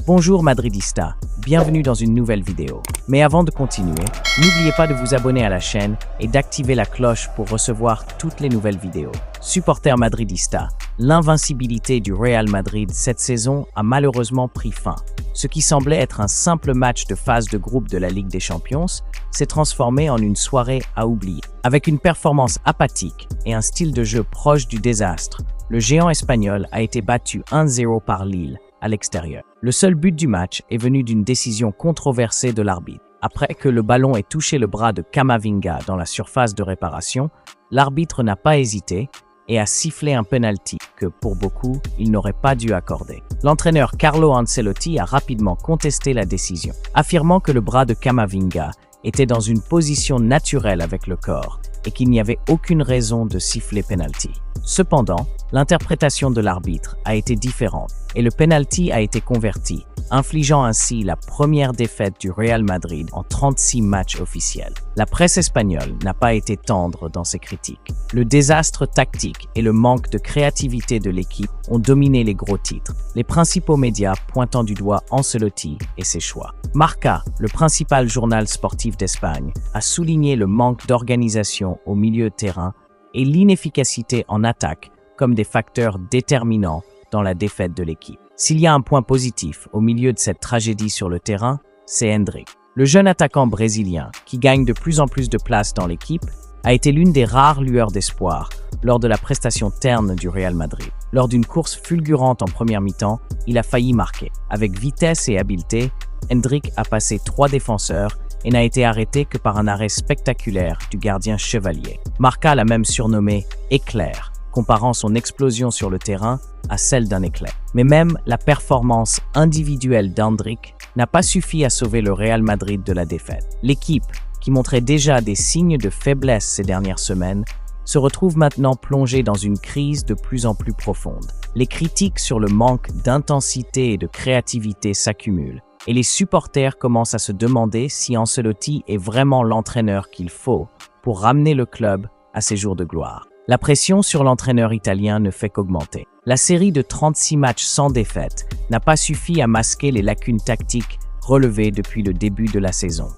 Bonjour Madridista, bienvenue dans une nouvelle vidéo. Mais avant de continuer, n'oubliez pas de vous abonner à la chaîne et d'activer la cloche pour recevoir toutes les nouvelles vidéos. Supporters Madridista, l'invincibilité du Real Madrid cette saison a malheureusement pris fin. Ce qui semblait être un simple match de phase de groupe de la Ligue des Champions s'est transformé en une soirée à oublier. Avec une performance apathique et un style de jeu proche du désastre, le géant espagnol a été battu 1-0 par Lille à l'extérieur. Le seul but du match est venu d'une décision controversée de l'arbitre. Après que le ballon ait touché le bras de Camavinga dans la surface de réparation, l'arbitre n'a pas hésité et a sifflé un penalty que, pour beaucoup, il n'aurait pas dû accorder. L'entraîneur Carlo Ancelotti a rapidement contesté la décision, affirmant que le bras de Camavinga était dans une position naturelle avec le corps et qu'il n'y avait aucune raison de siffler penalty. Cependant, l'interprétation de l'arbitre a été différente et le penalty a été converti, infligeant ainsi la première défaite du Real Madrid en 36 matchs officiels. La presse espagnole n'a pas été tendre dans ses critiques. Le désastre tactique et le manque de créativité de l'équipe ont dominé les gros titres, les principaux médias pointant du doigt Ancelotti et ses choix. Marca, le principal journal sportif d'Espagne, a souligné le manque d'organisation au milieu de terrain et l'inefficacité en attaque comme des facteurs déterminants dans la défaite de l'équipe. S'il y a un point positif au milieu de cette tragédie sur le terrain, c'est Endrick. Le jeune attaquant brésilien, qui gagne de plus en plus de place dans l'équipe, a été l'une des rares lueurs d'espoir lors de la prestation terne du Real Madrid. Lors d'une course fulgurante en première mi-temps, il a failli marquer. Avec vitesse et habileté, Endrick a passé 3 défenseurs et n'a été arrêté que par un arrêt spectaculaire du gardien Chevalier. Marca l'a même surnommé « éclair », comparant son explosion sur le terrain à celle d'un éclair. Mais même la performance individuelle d'Endrick n'a pas suffi à sauver le Real Madrid de la défaite. L'équipe, qui montrait déjà des signes de faiblesse ces dernières semaines, se retrouve maintenant plongée dans une crise de plus en plus profonde. Les critiques sur le manque d'intensité et de créativité s'accumulent, et les supporters commencent à se demander si Ancelotti est vraiment l'entraîneur qu'il faut pour ramener le club à ses jours de gloire. La pression sur l'entraîneur italien ne fait qu'augmenter. La série de 36 matchs sans défaite n'a pas suffi à masquer les lacunes tactiques relevées depuis le début de la saison.